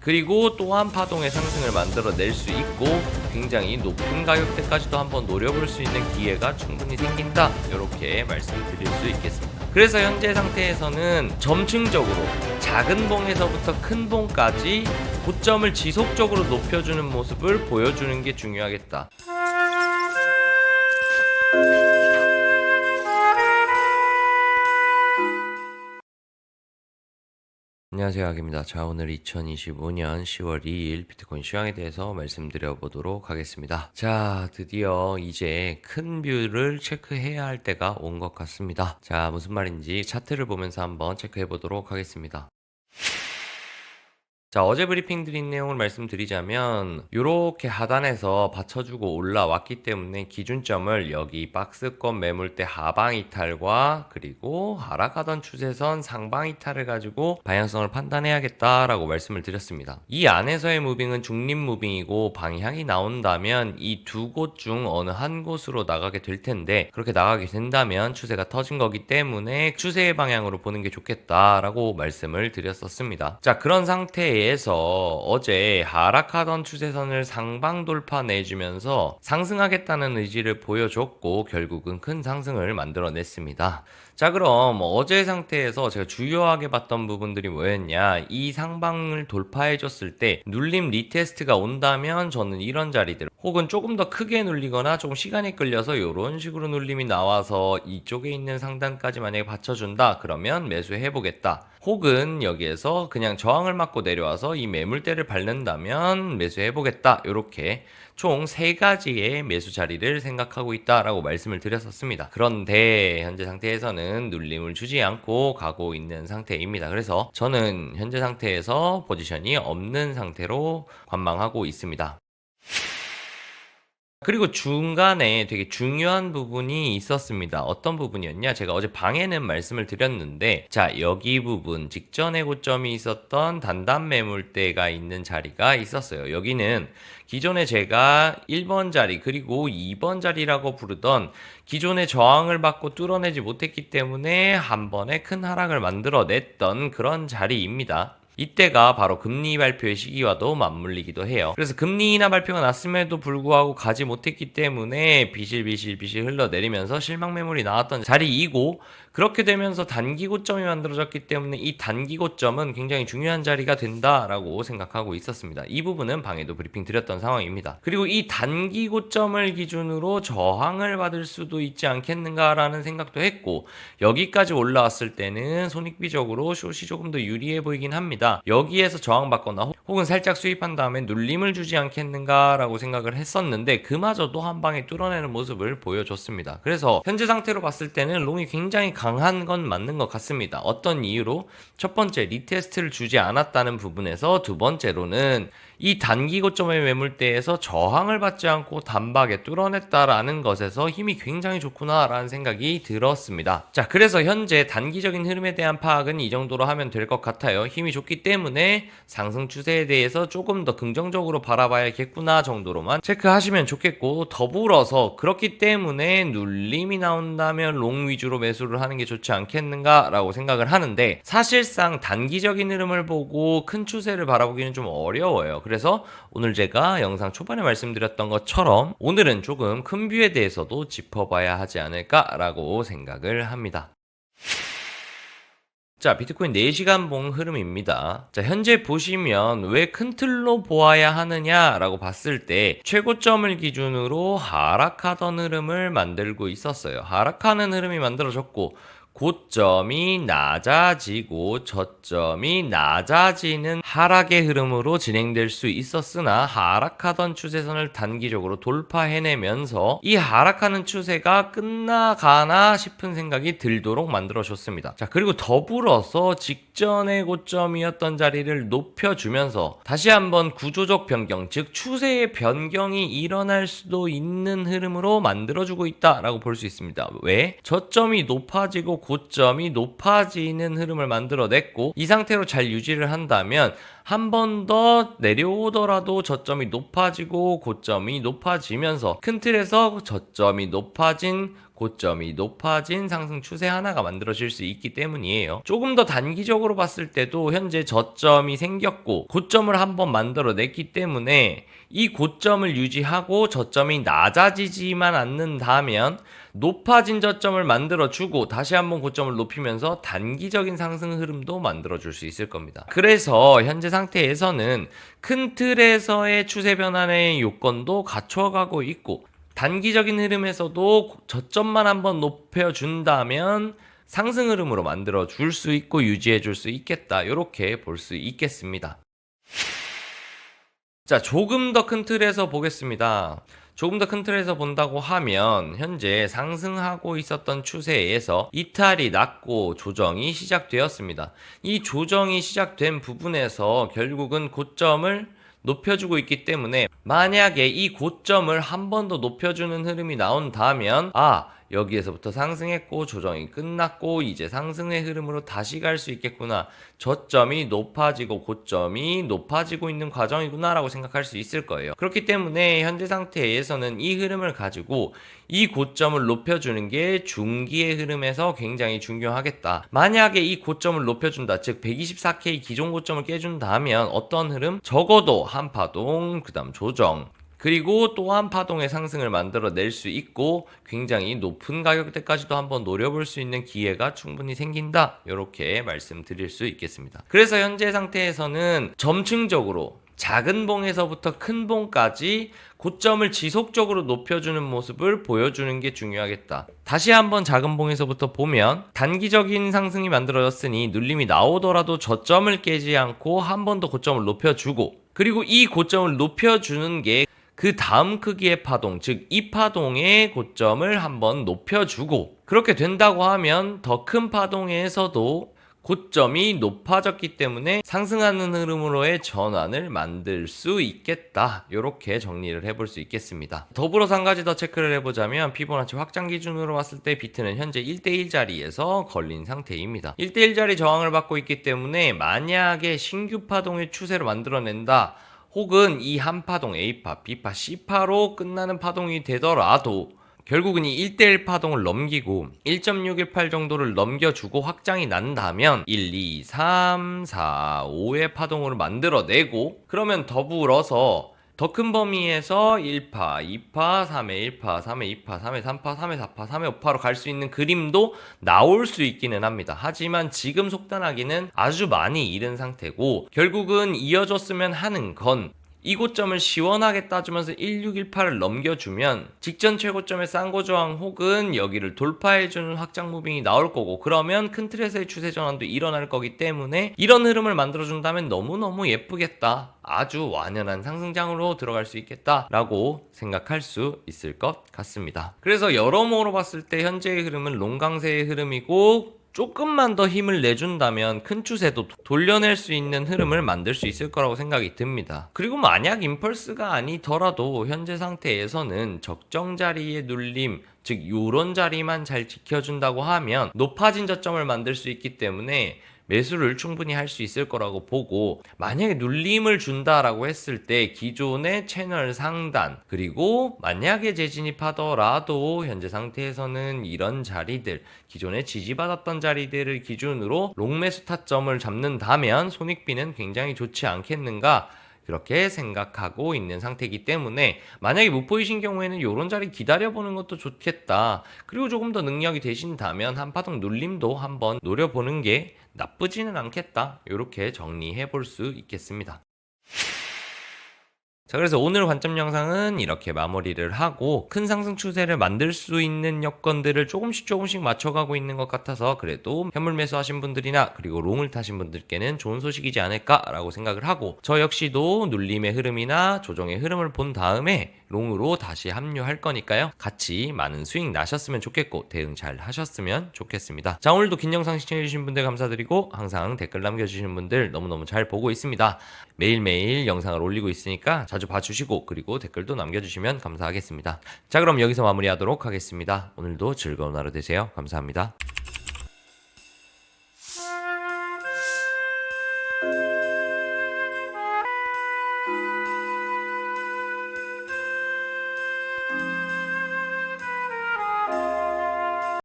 그리고 또한 파동의 상승을 만들어낼 수 있고 굉장히 높은 가격대까지도 한번 노려볼 수 있는 기회가 충분히 생긴다, 이렇게 말씀드릴 수 있겠습니다. 그래서 현재 상태에서는 점층적으로 작은 봉에서부터 큰 봉까지 고점을 지속적으로 높여주는 모습을 보여주는 게 중요하겠다. 안녕하세요, 악입니다. 자, 오늘 2025년 10월 2일 비트코인 시황에 대해서 말씀드려 보도록 하겠습니다. 자, 드디어 이제 큰 뷰를 체크해야 할 때가 온 것 같습니다. 자, 무슨 말인지 차트를 보면서 한번 체크해 보도록 하겠습니다. 자, 어제 브리핑 드린 내용을 말씀드리자면 이렇게 하단에서 받쳐주고 올라왔기 때문에 기준점을 여기 박스권 매물대 하방 이탈과 그리고 하락하던 추세선 상방 이탈을 가지고 방향성을 판단해야겠다라고 말씀을 드렸습니다. 이 안에서의 무빙은 중립 무빙이고 방향이 나온다면 이 두 곳 중 어느 한 곳으로 나가게 될 텐데, 그렇게 나가게 된다면 추세가 터진 거기 때문에 추세의 방향으로 보는 게 좋겠다라고 말씀을 드렸었습니다. 자, 그런 상태에 어제 하락하던 추세선을 상방 돌파 내주면서 상승하겠다는 의지를 보여줬고 결국은 큰 상승을 만들어냈습니다. 자, 그럼 어제 상태에서 제가 주요하게 봤던 부분들이 뭐였냐, 이 상방을 돌파해줬을 때 눌림 리테스트가 온다면 저는 이런 자리들, 혹은 조금 더 크게 눌리거나 조금 시간이 끌려서 이런 식으로 눌림이 나와서 이쪽에 있는 상단까지 만약에 받쳐준다 그러면 매수해보겠다, 혹은 여기에서 그냥 저항을 맞고 내려와서 이 매물대를 밟는다면 매수해보겠다, 이렇게 총 3가지의 매수 자리를 생각하고 있다라고 말씀을 드렸었습니다. 그런데 현재 상태에서는 눌림을 주지 않고 가고 있는 상태입니다. 그래서 저는 현재 상태에서 포지션이 없는 상태로 관망하고 있습니다. 그리고 중간에 되게 중요한 부분이 있었습니다. 어떤 부분이었냐? 제가 어제 방에는 말씀을 드렸는데, 자, 여기 부분 직전에 고점이 있었던 단단 매물대가 있는 자리가 있었어요. 여기는 기존에 제가 1번 자리 그리고 2번 자리라고 부르던 기존의 저항을 받고 뚫어내지 못했기 때문에 한 번에 큰 하락을 만들어냈던 그런 자리입니다. 이때가 바로 금리 발표의 시기와도 맞물리기도 해요. 그래서 금리 인하 발표가 났음에도 불구하고 가지 못했기 때문에 비실비실 흘러내리면서 실망 매물이 나왔던 자리이고, 그렇게 되면서 단기 고점이 만들어졌기 때문에 이 단기 고점은 굉장히 중요한 자리가 된다라고 생각하고 있었습니다. 이 부분은 방에도 브리핑 드렸던 상황입니다. 그리고 이 단기 고점을 기준으로 저항을 받을 수도 있지 않겠는가라는 생각도 했고, 여기까지 올라왔을 때는 손익비적으로 숏이 조금 더 유리해 보이긴 합니다. 여기에서 저항받거나 혹은 살짝 수입한 다음에 눌림을 주지 않겠는가라고 생각을 했었는데 그마저도 한 방에 뚫어내는 모습을 보여줬습니다. 그래서 현재 상태로 봤을 때는 롱이 굉장히 강한 건 맞는 것 같습니다. 어떤 이유로? 첫 번째, 리테스트를 주지 않았다는 부분에서, 두 번째로는 이 단기 고점의 매물대에서 저항을 받지 않고 단박에 뚫어냈다라는 것에서 힘이 굉장히 좋구나라는 생각이 들었습니다. 자, 그래서 현재 단기적인 흐름에 대한 파악은 이 정도로 하면 될 것 같아요. 힘이 좋기 때문에 상승 추세에 대해서 조금 더 긍정적으로 바라봐야겠구나 정도로만 체크하시면 좋겠고, 더불어서 그렇기 때문에 눌림이 나온다면 롱 위주로 매수를 하는 게 좋지 않겠는가라고 생각을 하는데, 사실상 단기적인 흐름을 보고 큰 추세를 바라보기는 좀 어려워요. 그래서 오늘 제가 영상 초반에 말씀드렸던 것처럼 오늘은 조금 큰 뷰에 대해서도 짚어봐야 하지 않을까라고 생각을 합니다. 자, 비트코인 4시간 봉 흐름입니다. 자, 현재 보시면 왜 큰 틀로 보아야 하느냐라고 봤을 때 최고점을 기준으로 하락하던 흐름을 만들고 있었어요. 하락하는 흐름이 만들어졌고, 고점이 낮아지고 저점이 낮아지는 하락의 흐름으로 진행될 수 있었으나 하락하던 추세선을 단기적으로 돌파해내면서 이 하락하는 추세가 끝나가나 싶은 생각이 들도록 만들어줬습니다. 자, 그리고 더불어서 직전의 고점이었던 자리를 높여주면서 다시 한번 구조적 변경, 즉 추세의 변경이 일어날 수도 있는 흐름으로 만들어주고 있다라고 볼 수 있습니다. 왜? 저점이 높아지고 고점이 높아지는 흐름을 만들어냈고, 이 상태로 잘 유지를 한다면 한 번 더 내려오더라도 저점이 높아지고 고점이 높아지면서 큰 틀에서 저점이 높아진 고점이 높아진 상승 추세 하나가 만들어질 수 있기 때문이에요. 조금 더 단기적으로 봤을 때도 현재 저점이 생겼고 고점을 한번 만들어냈기 때문에 이 고점을 유지하고 저점이 낮아지지만 않는다면 높아진 저점을 만들어주고 다시 한번 고점을 높이면서 단기적인 상승 흐름도 만들어줄 수 있을 겁니다. 그래서 현재 상태에서는 큰 틀에서의 추세 변환의 요건도 갖춰가고 있고 단기적인 흐름에서도 저점만 한번 높여준다면 상승 흐름으로 만들어줄 수 있고 유지해줄 수 있겠다. 이렇게 볼 수 있겠습니다. 자, 조금 더 큰 틀에서 보겠습니다. 조금 더 큰 틀에서 본다고 하면 현재 상승하고 있었던 추세에서 이탈이 났고 조정이 시작되었습니다. 이 조정이 시작된 부분에서 결국은 고점을 높여주고 있기 때문에 만약에 이 고점을 한 번 더 높여주는 흐름이 나온다면 여기에서부터 상승했고 조정이 끝났고 이제 상승의 흐름으로 다시 갈 수 있겠구나. 저점이 높아지고 고점이 높아지고 있는 과정이구나 라고 생각할 수 있을 거예요. 그렇기 때문에 현재 상태에서는 이 흐름을 가지고 이 고점을 높여주는 게 중기의 흐름에서 굉장히 중요하겠다. 만약에 이 고점을 높여준다, 즉 124K 기존 고점을 깨준다면 어떤 흐름? 적어도 한 파동, 그 다음 조정, 그리고 또 한 파동의 상승을 만들어낼 수 있고 굉장히 높은 가격대까지도 한번 노려볼 수 있는 기회가 충분히 생긴다. 이렇게 말씀드릴 수 있겠습니다. 그래서 현재 상태에서는 점층적으로 작은 봉에서부터 큰 봉까지 고점을 지속적으로 높여주는 모습을 보여주는 게 중요하겠다. 다시 한번 작은 봉에서부터 보면 단기적인 상승이 만들어졌으니 눌림이 나오더라도 저점을 깨지 않고 한 번 더 고점을 높여주고 그리고 이 고점을 높여주는 게 그 다음 크기의 파동, 즉 이 파동의 고점을 한번 높여주고 그렇게 된다고 하면 더 큰 파동에서도 고점이 높아졌기 때문에 상승하는 흐름으로의 전환을 만들 수 있겠다. 이렇게 정리를 해볼 수 있겠습니다. 더불어서 한 가지 더 체크를 해보자면 피보나치 확장 기준으로 봤을 때 비트는 현재 1대1 자리에서 걸린 상태입니다. 1대1 자리 저항을 받고 있기 때문에 만약에 신규 파동의 추세를 만들어낸다. 혹은 이 한 파동 A파, B파, C파로 끝나는 파동이 되더라도 결국은 이 1대1 파동을 넘기고 1.618 정도를 넘겨주고 확장이 난다면 1, 2, 3, 4, 5의 파동으로 만들어내고 그러면 더불어서 더 큰 범위에서 1파, 2파, 3의 1파, 3의 2파, 3의 3파, 3의 4파, 3의 5파로 갈 수 있는 그림도 나올 수 있기는 합니다. 하지만 지금 속단하기는 아주 많이 이른 상태고 결국은 이어졌으면 하는 건 이 고점을 시원하게 따주면서 1618을 넘겨주면 직전 최고점의 쌍고 저항 혹은 여기를 돌파해주는 확장 무빙이 나올 거고 그러면 큰 틀에서의 추세 전환도 일어날 거기 때문에 이런 흐름을 만들어준다면 너무너무 예쁘겠다. 아주 완연한 상승장으로 들어갈 수 있겠다 라고 생각할 수 있을 것 같습니다. 그래서 여러모로 봤을 때 현재의 흐름은 롱강세의 흐름이고 조금만 더 힘을 내준다면 큰 추세도 돌려낼 수 있는 흐름을 만들 수 있을 거라고 생각이 듭니다. 그리고 만약 임펄스가 아니더라도 현재 상태에서는 적정 자리의 눌림, 즉 요런 자리만 잘 지켜준다고 하면 높아진 저점을 만들 수 있기 때문에 매수를 충분히 할 수 있을 거라고 보고 만약에 눌림을 준다라고 했을 때 기존의 채널 상단 그리고 만약에 재진입하더라도 현재 상태에서는 이런 자리들 기존에 지지받았던 자리들을 기준으로 롱매수 타점을 잡는다면 손익비는 굉장히 좋지 않겠는가 그렇게 생각하고 있는 상태이기 때문에 만약에 못 보이신 경우에는 이런 자리 기다려보는 것도 좋겠다. 그리고 조금 더 능력이 되신다면 한파동 눌림도 한번 노려보는 게 나쁘지는 않겠다. 이렇게 정리해 볼 수 있겠습니다. 자, 그래서 오늘 관점 영상은 이렇게 마무리를 하고 큰 상승 추세를 만들 수 있는 여건들을 조금씩 맞춰가고 있는 것 같아서 그래도 현물 매수하신 분들이나 그리고 롱을 타신 분들께는 좋은 소식이지 않을까라고 생각을 하고 저 역시도 눌림의 흐름이나 조정의 흐름을 본 다음에 롱으로 다시 합류할 거니까요. 같이 많은 수익 나셨으면 좋겠고 대응 잘 하셨으면 좋겠습니다. 자, 오늘도 긴 영상 시청해주신 분들 감사드리고 항상 댓글 남겨주시는 분들 너무너무 잘 보고 있습니다. 매일매일 영상을 올리고 있으니까 자주 봐주시고 그리고 댓글도 남겨주시면 감사하겠습니다. 자, 그럼 여기서 마무리하도록 하겠습니다. 오늘도 즐거운 하루 되세요. 감사합니다.